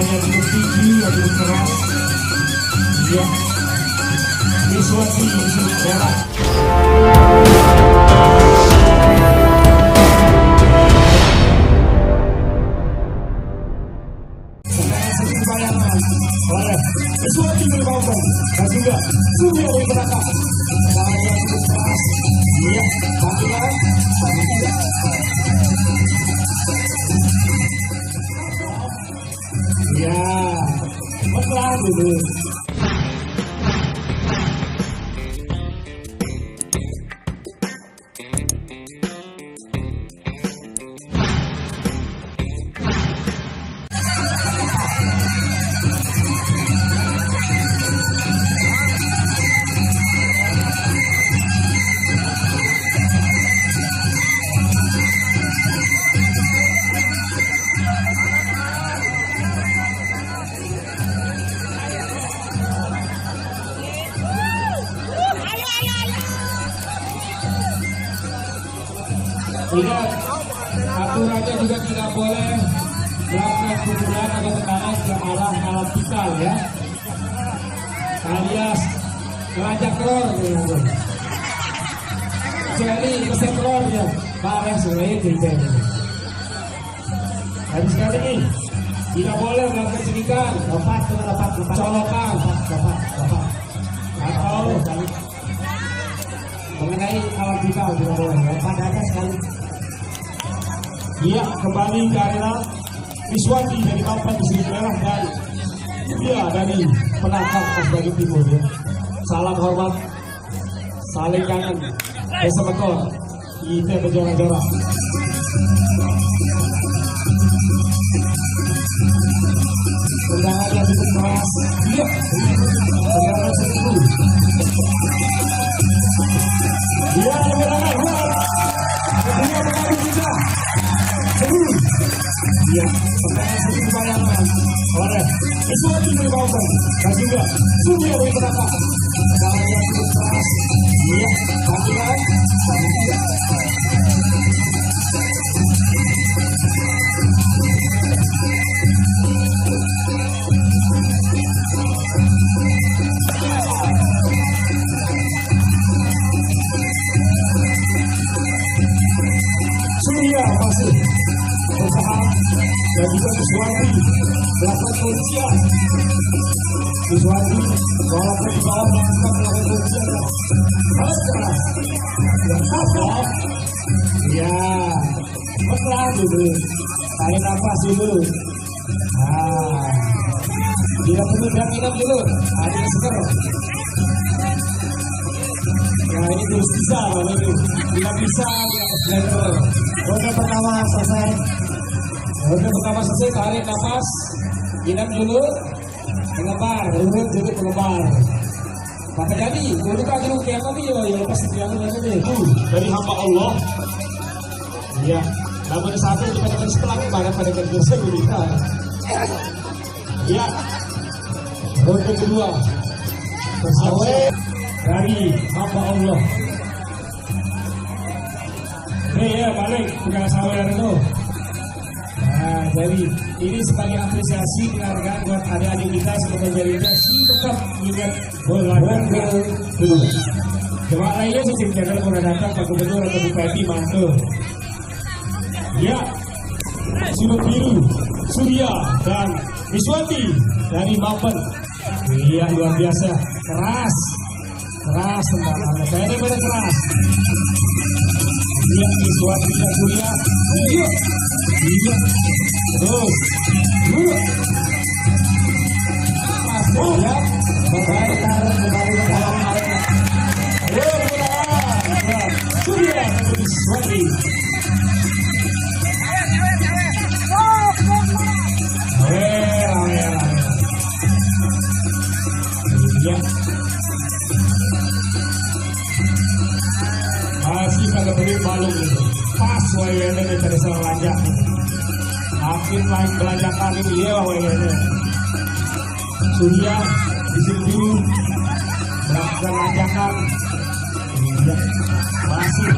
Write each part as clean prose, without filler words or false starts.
tendangannya cukup tinggi, cukup keras. Ya, Miswati cukup berat. Oleh Miswati berbaubah dan juga Surya dari belakang. Tendangannya cukup keras. Ya, tampilan tapi tidak. Ya, pelan dulu. Ingat, aturannya juga tidak boleh melakukan pukulan atau tendangan ke arah alat vital ya, alias kelajak telur gitu. Jadi mesin telur ya, parah sebenarnya tidak. Hari sekali ini tidak boleh melakukan sedikan, lompat, colokan, atau mengenai alat vital tidak boleh, lompat aja sekali. Iya, kembali ke arena Miswati dari Papan di sini merah dan dia dari penangkap Asbagi Timur ya. Salam hormat, saling kangen, bersama kita berjarak-jarak. Tendangan yang cukup keras, iya, tendangan seribu. Iya, tendangan luar, tendangan mengadu juga. Ya, tendangan sedikit dibayangkan oleh Miswati berbaubah dan juga Surya dari belakang. Tendangan yang cukup keras. Ya, tampilan tapi tidak. Surya masih berusaha dan juga Miswati melakukan kuncian. Miswati walaupun di bawah melakukan kuncian harus keras dan kokoh. Ya, pelan dulu, tarik nafas dulu. Nah, tidak perlu minum dulu, tarik seger. Ya ini terus bisa, ini tidak bisa blender. Ronde pertama selesai. Ronde pertama selesai, tarik nafas, minum dulu, pengepar, urut jadi pengepar. Maka jadi, dulu kan dulu kayak kami ya lepas setiap ini. Dari hamba Allah. Iya, namun satu pada setelah pada kerja kita. Iya, ronde kedua bersawet dari hamba Allah. Ya balik bukan sawer itu. Nah, jadi ini sebagai apresiasi penghargaan buat adik-adik kita sebagai delegasi tetap ingat olahraga dulu. Coba lainnya sih channel pernah datang Pak Gubernur atau Bupati mantul. Ya, Sino Biru, Surya dan Miswati dari Mapen. Iya luar biasa, keras tendangannya, benar-benar keras. Iya, Miswati dan Surya. Iya, terus, masih ya, kembali ke dalam arena. Surya dan Miswati. Ya. Masih pada beli balung itu. Pas wayangnya dari seorang lanjak. Makin lain belanjakan ini ya wayangnya. Surya di sini melakukan lanjakan. Ya. Masih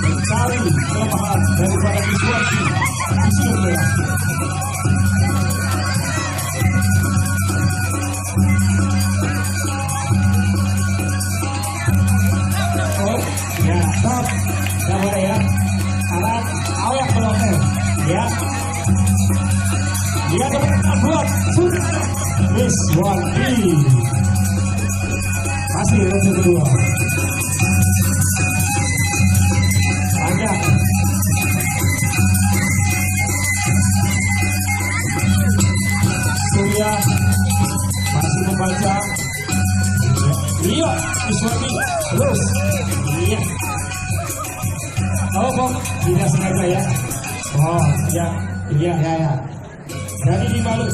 mencari kelemahan daripada Miswati. Surya. Oh, ya, stop. Nggak boleh ya. Alat awak beloknya. Ya. Dia kebetulan buat Surya. Miss Wati. Masih ronde kedua. Panjang. Surya masih membaca. Iya, Iswati terus. Iya. Oh, kok tidak sengaja ya? Oh, ya, iya, ya, ya. Jadi dibalut.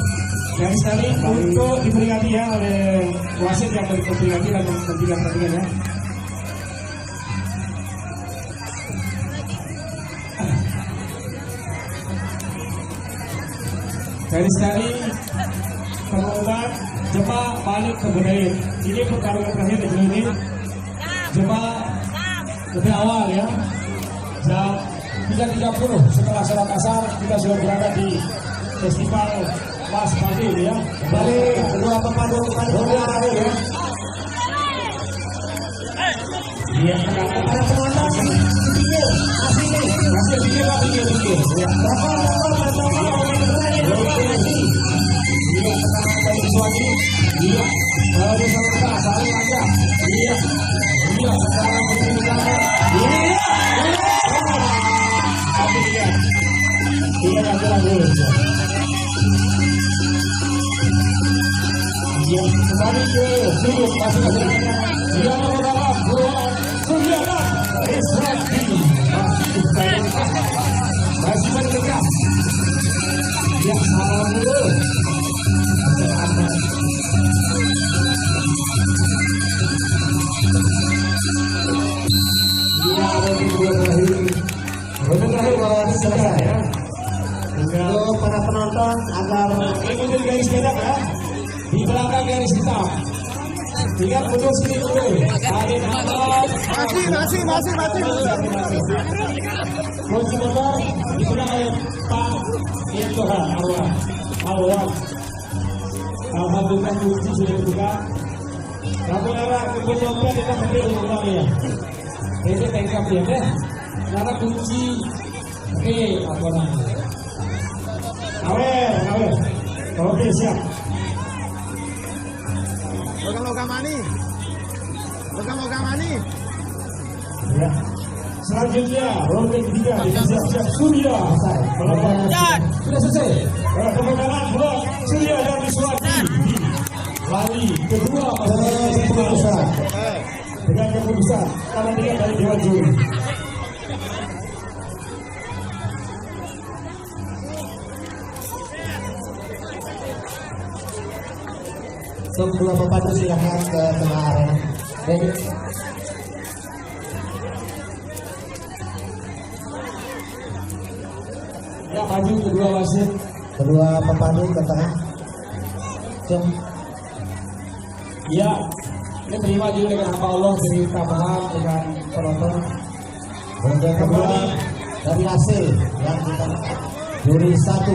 Dari sekali untuk diperingati ya oleh wasit yang memperingati dan menghentikan pertandingan ya. Dari sekali pengumuman jemaah balik ke Budain. Ini pertarungan terakhir di ini. Jemaah lebih awal ya. Jam 3.30 setelah sholat asar kita sudah berada di festival Mas Padi ya. Balik kedua pemandu terakhir ya. Iya, para penonton masih pikir. Ya. Iya, sekarang dari Iswati. Iya, dari Salata, saling aja. Iya, iya, sekarang dari Salata. Iya, tapi iya, iya lagi lagi. Iya, kembali ke Surya masih ada. Dia mendalam buat Surya dan Iswati. Masih bergegas. Ya, salam dulu. Iya, ronde terakhir kalau selesai ya. Untuk para penonton agar ikutin garis merah ya. Di belakang garis hitam. Lihat mundur sini dulu. Masih. Kunci motor dipegang oleh Pak Intohan Alwan. Alhamdulillah kunci sudah dibuka. Kamu arah kebun dompet kita pakai ulang ya. Ini tengkap ya deh. Karena kunci. Oke, apa namanya? Awer. Oke, siap. Logam mani. Ya. Selanjutnya ronde ketiga siap Surya. Sudah selesai. Kemenangan buat Surya dan Iswati. Lari kedua keputusan. Dengan keputusan karena dia dari Dewan Juri. Untuk dua pemandu silakan ke tengah arena. Baik. Ya, maju kedua wasit. Kedua pemandu ke tengah. Ya, ini terima juga dengan hamba Allah dari tambahan dengan penonton. Ronde kedua dari AC yang kita juri 1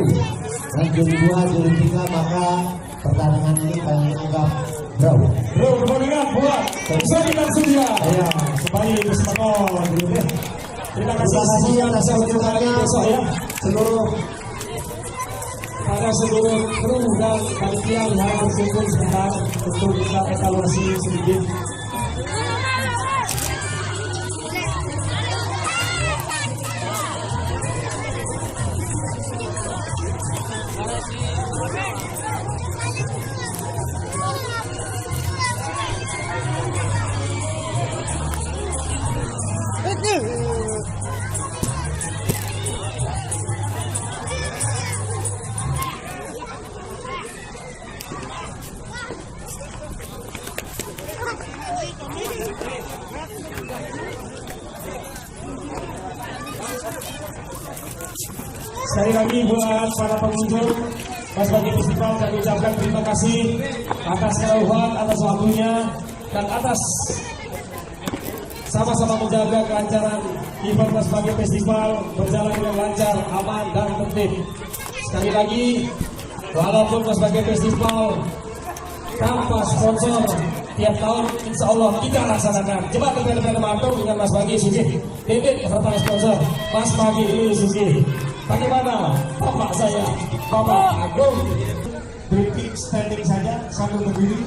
dan juri 2, juri 3, maka pertandingan ini kami anggap draw. Pertandingan buat Iswati dan Surya. Ya, kembali ke skor dulu ya. Terima kasih atas kunjungannya besok ya. Pada seluruh kru dan panitia yang berkumpul sebentar untuk kita evaluasi sedikit. Sekali lagi buat para pengunjung Mas Bagi Festival kami ucapkan terima kasih atas kerahuan, atas waktunya dan atas sama-sama menjaga kelancaran event Mas Bagi Festival berjalan dengan lancar, aman dan tertib. Sekali lagi, walaupun Mas Bagi Festival tanpa sponsor tiap tahun, insya Allah kita laksanakan. Coba kita mantau dengan Mas Bagi Sugi, David serta sponsor Mas Bagi ini Sugi. Bagaimana Bapak saya, Bapak Agung? Berhenti standing saja sambil berdiri.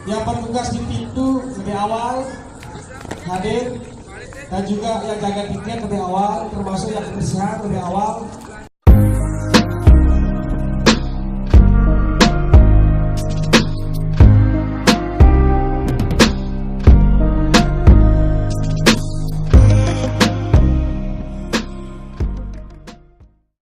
Yang bertugas di pintu lebih awal hadir, dan juga yang jaga tiket lebih awal, termasuk yang kebersihan lebih awal.